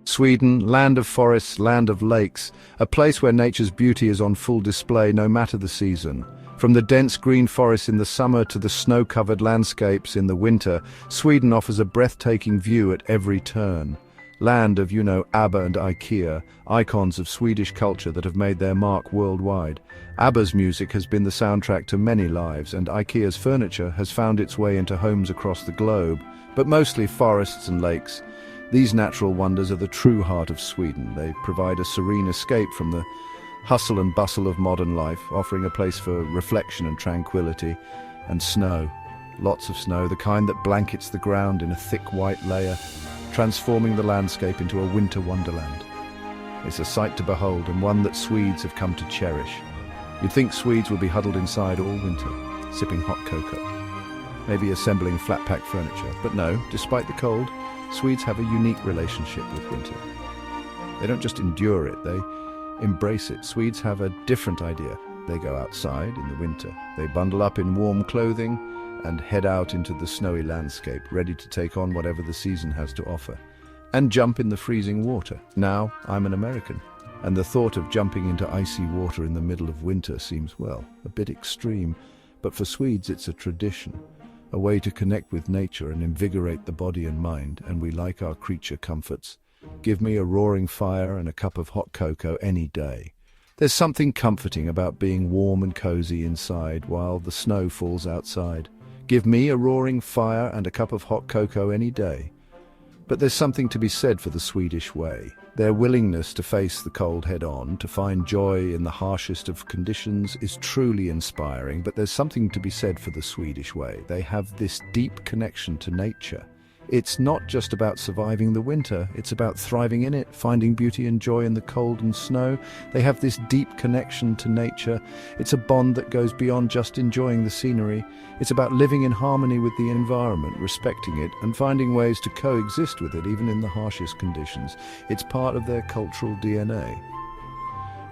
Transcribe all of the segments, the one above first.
Sweden, land of forests, land of lakes, a place where nature's beauty is on full display no matter the season. From the dense green forests in the summer to the snow-covered landscapes in the winter, Sweden offers a breathtaking view at every turn. Land of, ABBA and IKEA, icons of Swedish culture that have made their mark worldwide. ABBA's music has been the soundtrack to many lives, and IKEA's furniture has found its way into homes across the globe, but mostly forests and lakes. These natural wonders are the true heart of Sweden. They provide a serene escape from the hustle and bustle of modern life, offering a place for reflection and tranquility. And snow, lots of snow, the kind that blankets the ground in a thick white layer, transforming the landscape into a winter wonderland. It's a sight to behold, and one that Swedes have come to cherish. You'd think Swedes would be huddled inside all winter, sipping hot cocoa, maybe assembling flat-pack furniture. But no, despite the cold, Swedes have a unique relationship with winter. They don't just endure it, they embrace it. Swedes have a different idea. They go outside in the winter. They bundle up in warm clothing and head out into the snowy landscape, ready to take on whatever the season has to offer. And jump in the freezing water. Now, I'm an American, and the thought of jumping into icy water in the middle of winter seems, well, a bit extreme. But for Swedes, it's a tradition, a way to connect with nature and invigorate the body and mind, and we like our creature comforts. Give me a roaring fire and a cup of hot cocoa any day. There's something comforting about being warm and cozy inside while the snow falls outside. Give me a roaring fire and a cup of hot cocoa any day. But there's something to be said for the Swedish way. Their willingness to face the cold head-on, to find joy in the harshest of conditions, is truly inspiring. But there's something to be said for the Swedish way. They have this deep connection to nature. It's not just about surviving the winter, it's about thriving in it, finding beauty and joy in the cold and snow. They have this deep connection to nature. It's a bond that goes beyond just enjoying the scenery. It's about living in harmony with the environment, respecting it, and finding ways to coexist with it even in the harshest conditions. It's part of their cultural DNA.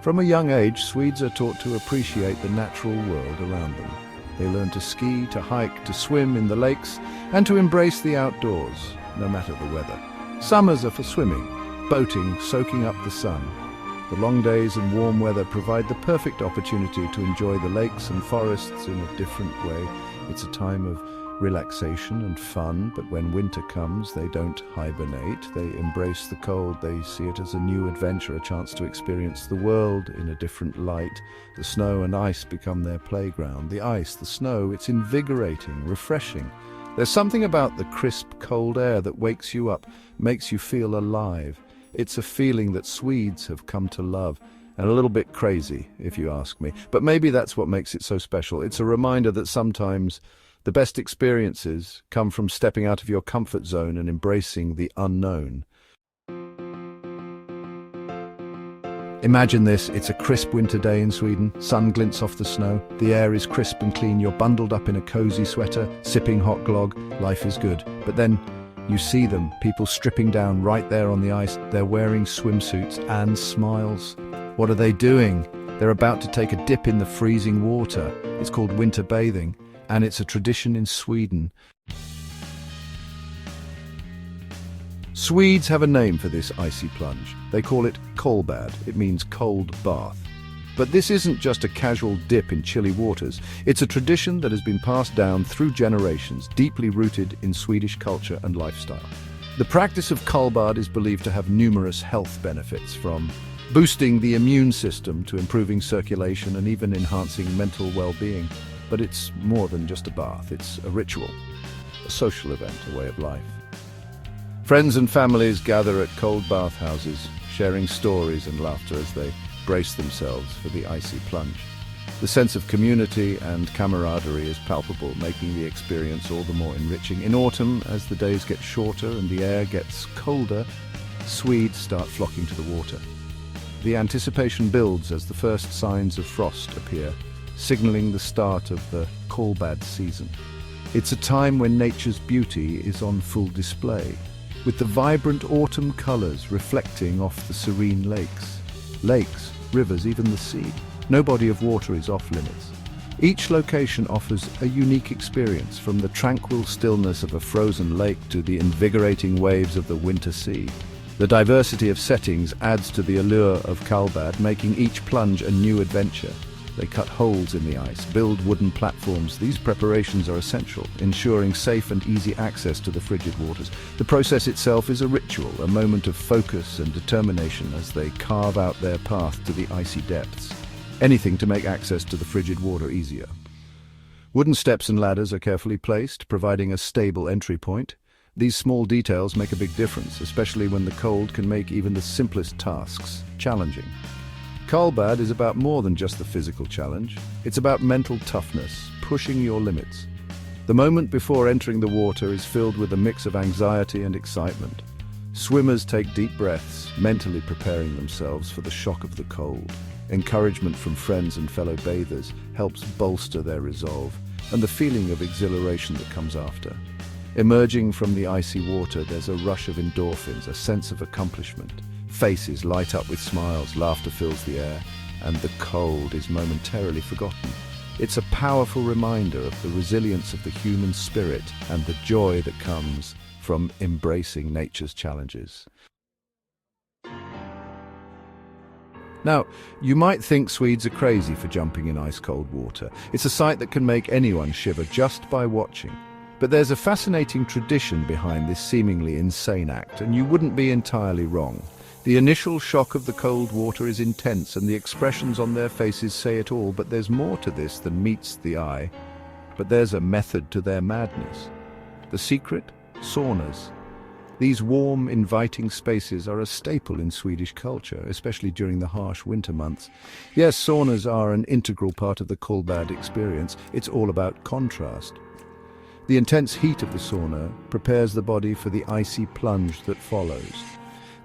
From a young age, Swedes are taught to appreciate the natural world around them. They learn to ski, to hike, to swim in the lakes, and to embrace the outdoors, no matter the weather. Summers are for swimming, boating, soaking up the sun. The long days and warm weather provide the perfect opportunity to enjoy the lakes and forests in a different way. It's a time of relaxation and fun, but when winter comes, they don't hibernate. They embrace the cold. They see it as a new adventure, a chance to experience the world in a different light. The snow and ice become their playground. The ice, the snow, it's invigorating, refreshing. There's something about the crisp, cold air that wakes you up, makes you feel alive. It's a feeling that Swedes have come to love, and a little bit crazy, if you ask me. But maybe that's what makes it so special. It's a reminder that sometimes the best experiences come from stepping out of your comfort zone and embracing the unknown. Imagine this, it's a crisp winter day in Sweden, sun glints off the snow, the air is crisp and clean, you're bundled up in a cozy sweater, sipping hot glögg, life is good. But then you see them, people stripping down right there on the ice, they're wearing swimsuits and smiles. What are they doing? They're about to take a dip in the freezing water. It's called winter bathing, and it's a tradition in Sweden. Swedes have a name for this icy plunge. They call it kolbad. It means cold bath. But this isn't just a casual dip in chilly waters. It's a tradition that has been passed down through generations, deeply rooted in Swedish culture and lifestyle. The practice of kolbad is believed to have numerous health benefits, from boosting the immune system to improving circulation and even enhancing mental well-being. But it's more than just a bath. It's a ritual, a social event, a way of life. Friends and families gather at cold bathhouses, sharing stories and laughter as they brace themselves for the icy plunge. The sense of community and camaraderie is palpable, making the experience all the more enriching. In autumn, as the days get shorter and the air gets colder, Swedes start flocking to the water. The anticipation builds as the first signs of frost appear, signaling the start of the kolbad season. It's a time when nature's beauty is on full display, with the vibrant autumn colors reflecting off the serene lakes. Lakes, rivers, even the sea. No body of water is off limits. Each location offers a unique experience, from the tranquil stillness of a frozen lake to the invigorating waves of the winter sea. The diversity of settings adds to the allure of Kaldbad, making each plunge a new adventure. They cut holes in the ice, build wooden platforms. These preparations are essential, ensuring safe and easy access to the frigid waters. The process itself is a ritual, a moment of focus and determination as they carve out their path to the icy depths. Anything to make access to the frigid water easier. Wooden steps and ladders are carefully placed, providing a stable entry point. These small details make a big difference, especially when the cold can make even the simplest tasks challenging. Kaldbad is about more than just the physical challenge. It's about mental toughness, pushing your limits. The moment before entering the water is filled with a mix of anxiety and excitement. Swimmers take deep breaths, mentally preparing themselves for the shock of the cold. Encouragement from friends and fellow bathers helps bolster their resolve, and the feeling of exhilaration that comes after. Emerging from the icy water, there's a rush of endorphins, a sense of accomplishment. Faces light up with smiles, laughter fills the air, and the cold is momentarily forgotten. It's a powerful reminder of the resilience of the human spirit and the joy that comes from embracing nature's challenges. Now, you might think Swedes are crazy for jumping in ice-cold water. It's a sight that can make anyone shiver just by watching. But there's a fascinating tradition behind this seemingly insane act, and you wouldn't be entirely wrong. The initial shock of the cold water is intense, and the expressions on their faces say it all, but there's more to this than meets the eye. But there's a method to their madness. The secret? Saunas. These warm, inviting spaces are a staple in Swedish culture, especially during the harsh winter months. Yes, saunas are an integral part of the Kaldbad experience. It's all about contrast. The intense heat of the sauna prepares the body for the icy plunge that follows.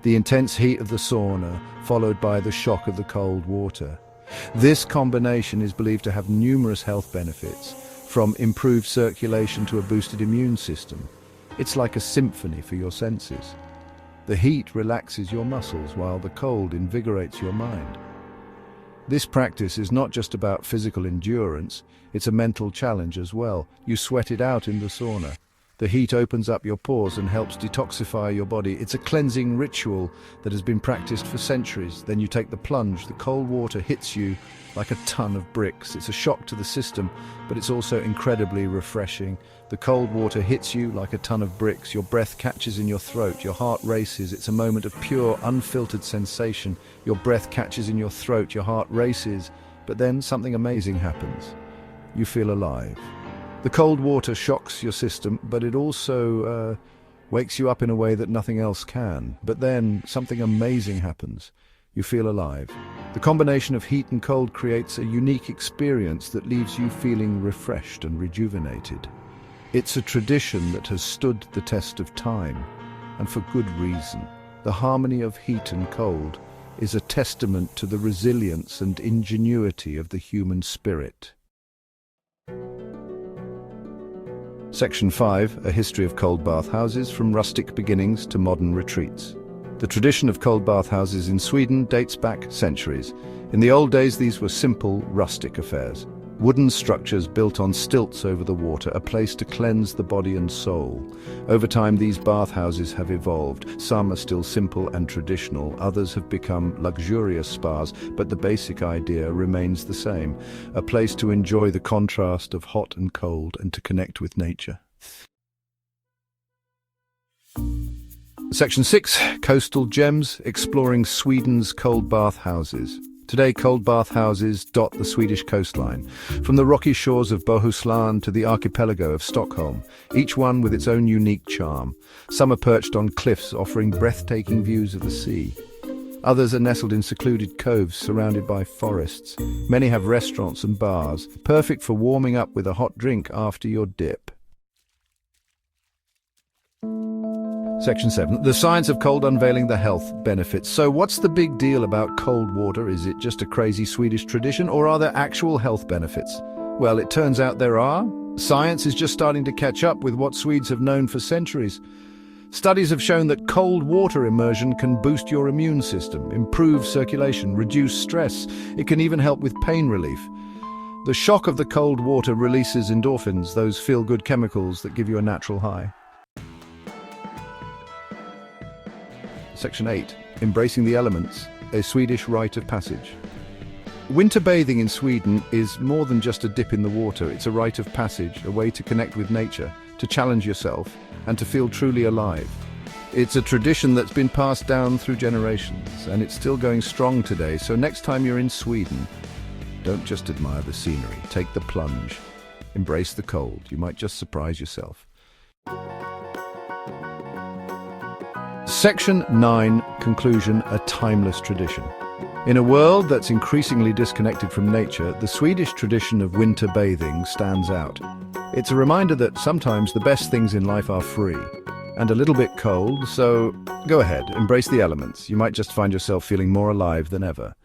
The intense heat of the sauna, followed by the shock of the cold water. This combination is believed to have numerous health benefits, from improved circulation to a boosted immune system. It's like a symphony for your senses. The heat relaxes your muscles while the cold invigorates your mind. This practice is not just about physical endurance, it's a mental challenge as well. You sweat it out in the sauna. The heat opens up your pores and helps detoxify your body. It's a cleansing ritual that has been practiced for centuries. Then you take the plunge. The cold water hits you like a ton of bricks. It's a shock to the system, but it's also incredibly refreshing. The cold water hits you like a ton of bricks. Your breath catches in your throat. Your heart races. It's a moment of pure, unfiltered sensation. Your breath catches in your throat. Your heart races. But then something amazing happens. You feel alive. The cold water shocks your system, but it also wakes you up in a way that nothing else can. But then something amazing happens. You feel alive. The combination of heat and cold creates a unique experience that leaves you feeling refreshed and rejuvenated. It's a tradition that has stood the test of time, and for good reason. The harmony of heat and cold is a testament to the resilience and ingenuity of the human spirit. Section 5, A History of Cold Bath Houses from Rustic Beginnings to Modern Retreats. The tradition of cold bath houses in Sweden dates back centuries. In the old days, these were simple, rustic affairs. Wooden structures built on stilts over the water, a place to cleanse the body and soul. Over time, these bathhouses have evolved. Some are still simple and traditional, others have become luxurious spas, but the basic idea remains the same. A place to enjoy the contrast of hot and cold and to connect with nature. Section 6, Coastal Gems, exploring Sweden's cold bath houses. Today, cold bath houses dot the Swedish coastline, from the rocky shores of Bohuslän to the archipelago of Stockholm, each one with its own unique charm. Some are perched on cliffs offering breathtaking views of the sea. Others are nestled in secluded coves surrounded by forests. Many have restaurants and bars, perfect for warming up with a hot drink after your dip. Section 7. The science of cold, unveiling the health benefits. So what's the big deal about cold water? Is it just a crazy Swedish tradition, or are there actual health benefits? Well, it turns out there are. Science is just starting to catch up with what Swedes have known for centuries. Studies have shown that cold water immersion can boost your immune system, improve circulation, reduce stress. It can even help with pain relief. The shock of the cold water releases endorphins, those feel-good chemicals that give you a natural high. Section 8. Embracing the elements, a Swedish rite of passage. Winter bathing in Sweden is more than just a dip in the water. It's a rite of passage, a way to connect with nature, to challenge yourself, and to feel truly alive. It's a tradition that's been passed down through generations, and it's still going strong today. So next time you're in Sweden, don't just admire the scenery. Take the plunge. Embrace the cold. You might just surprise yourself. Section 9. Conclusion. A timeless tradition. In a world that's increasingly disconnected from nature, the Swedish tradition of winter bathing stands out. It's a reminder that sometimes the best things in life are free and a little bit cold, so go ahead, embrace the elements. You might just find yourself feeling more alive than ever.